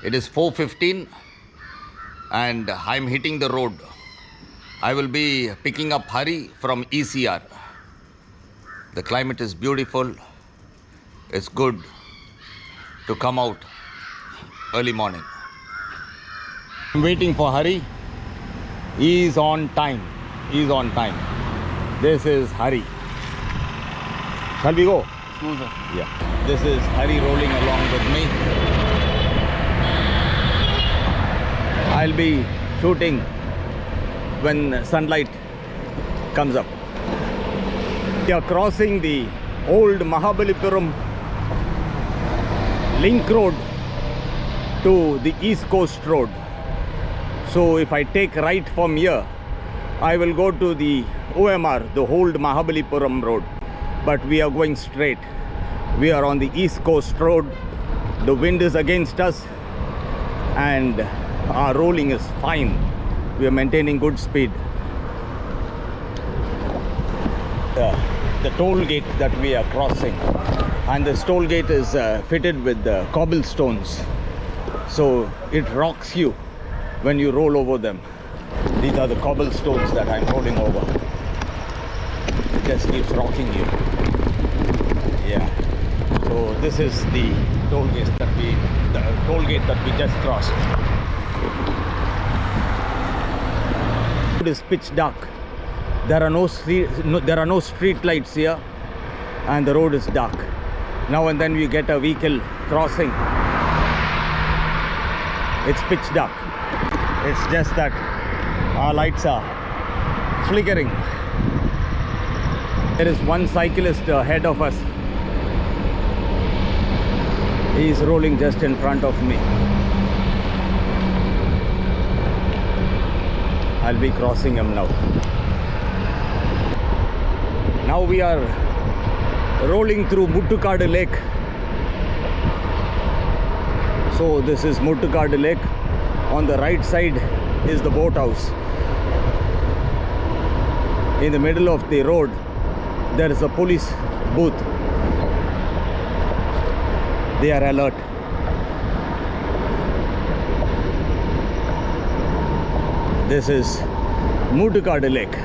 It is 4:15 and I'm hitting the road. I will be picking up Hari from ECR. The climate is beautiful. It's good to come out early morning. I'm waiting for Hari. He is on time. He is on time. This is Hari. Shall we go? Smoother. Yeah. This is Hari rolling along with me. I'll be shooting when sunlight comes up. We are crossing the old Mahabalipuram link road to the East Coast Road. So if I take right from here, I will go to the OMR, the old Mahabalipuram road. But we are going straight. We are on the East Coast Road. The wind is against us and our rolling is fine. We are maintaining good speed. The toll gate that we are crossing, and this toll gate is fitted with cobblestones, so it rocks you when you roll over them. These are the cobblestones that I'm rolling over. It just keeps rocking you. Yeah. So this is the toll gate that we just crossed. It is pitch dark. There are no street lights here, and the road is dark. Now and then we get a vehicle crossing. It's pitch dark. It's just that our lights are flickering. There is one cyclist ahead of us. He is rolling just in front of me. I'll be crossing him now. Now we are rolling through Muttukadu Lake. So this is Muttukadu Lake. On the right side is the boathouse. In the middle of the road, there is a police booth. They are alert. This is Muttukadu Lake.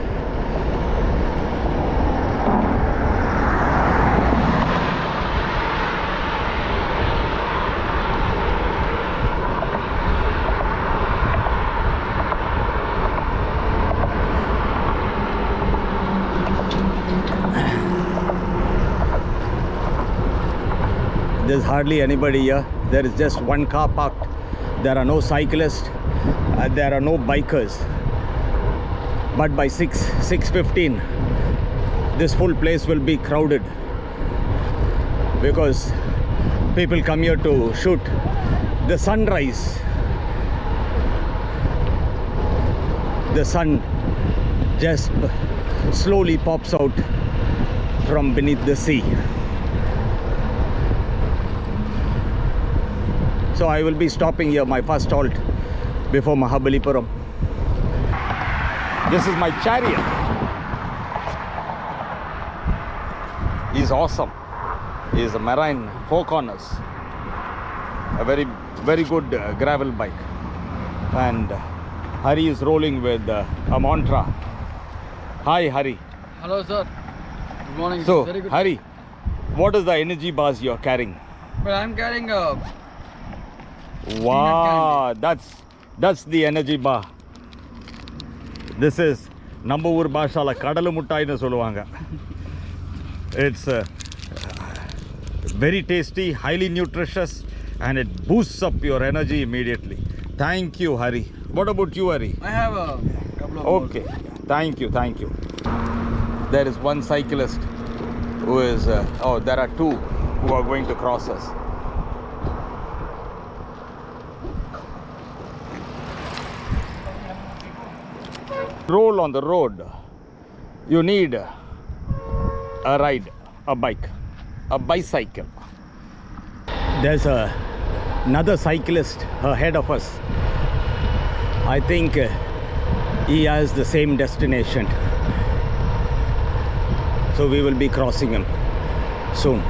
There's hardly anybody here. There is just one car parked. There are no cyclists. There are no bikers. But by 6:15, this full place will be crowded because people come here to shoot the sunrise. The sun just slowly pops out from beneath the sea. So I will be stopping here, my first halt before Mahabalipuram. This is my chariot. He's awesome. He is a Marine 4 corners. A very good gravel bike. And Hari is rolling with a Mantra. Hi Hari. Hello sir. Good morning. So Very good. Hari, what is the energy bars you're carrying? Well, I'm carrying a Wow, that's the energy bar. This is நம்ம ஊர் பாஷால கடலை முட்டாய்னு சொல்லுவாங்க. It's very tasty, highly nutritious, and it boosts up your energy immediately. Thank you, Hari. What about you, Hari? I have a couple of Okay, thank you. There is one cyclist who is there are two who are going to cross us. Roll on the road, you need a ride, a bike, a bicycle. There's another cyclist ahead of us. I think he has the same destination, so we will be crossing him soon.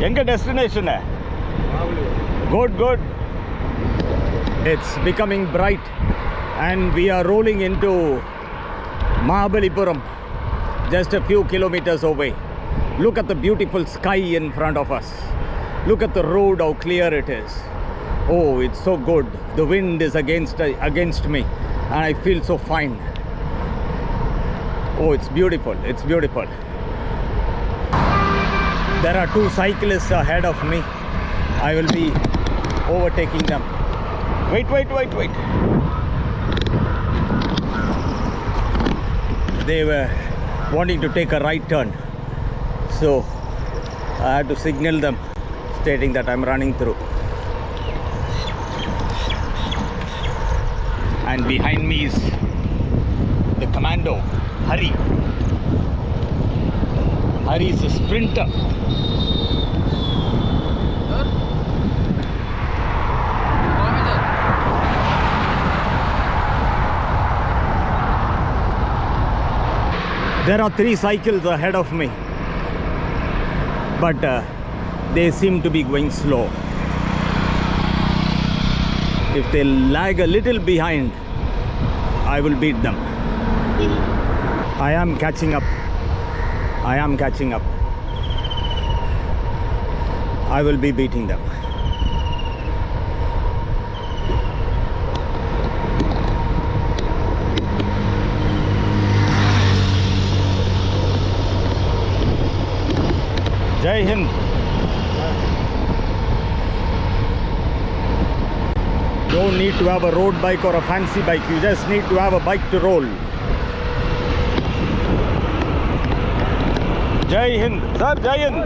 எங்க destination? Good, good. It's becoming bright and we are rolling into Mahabalipuram, just a few kilometers away. Look at the beautiful sky in front of us. Look at the road, how clear it is. Oh, it's so good. The wind is against me and I feel so fine. Oh, it's beautiful. It's beautiful. There are two cyclists ahead of me. I will be overtaking them. Wait. They were wanting to take a right turn, so I had to signal them, stating that I'm running through. And behind me is the commando, Hari. Hari is a sprinter. Sir? Call me, sir. There are 3 cycles ahead of me, but they seem to be going slow. If they lag a little behind, I will beat them. I am catching up. I will be beating them. Jai Hind. Don't need to have a road bike or a fancy bike. You just need to have a bike to roll. Jai Hind. Sir, Jai Hind.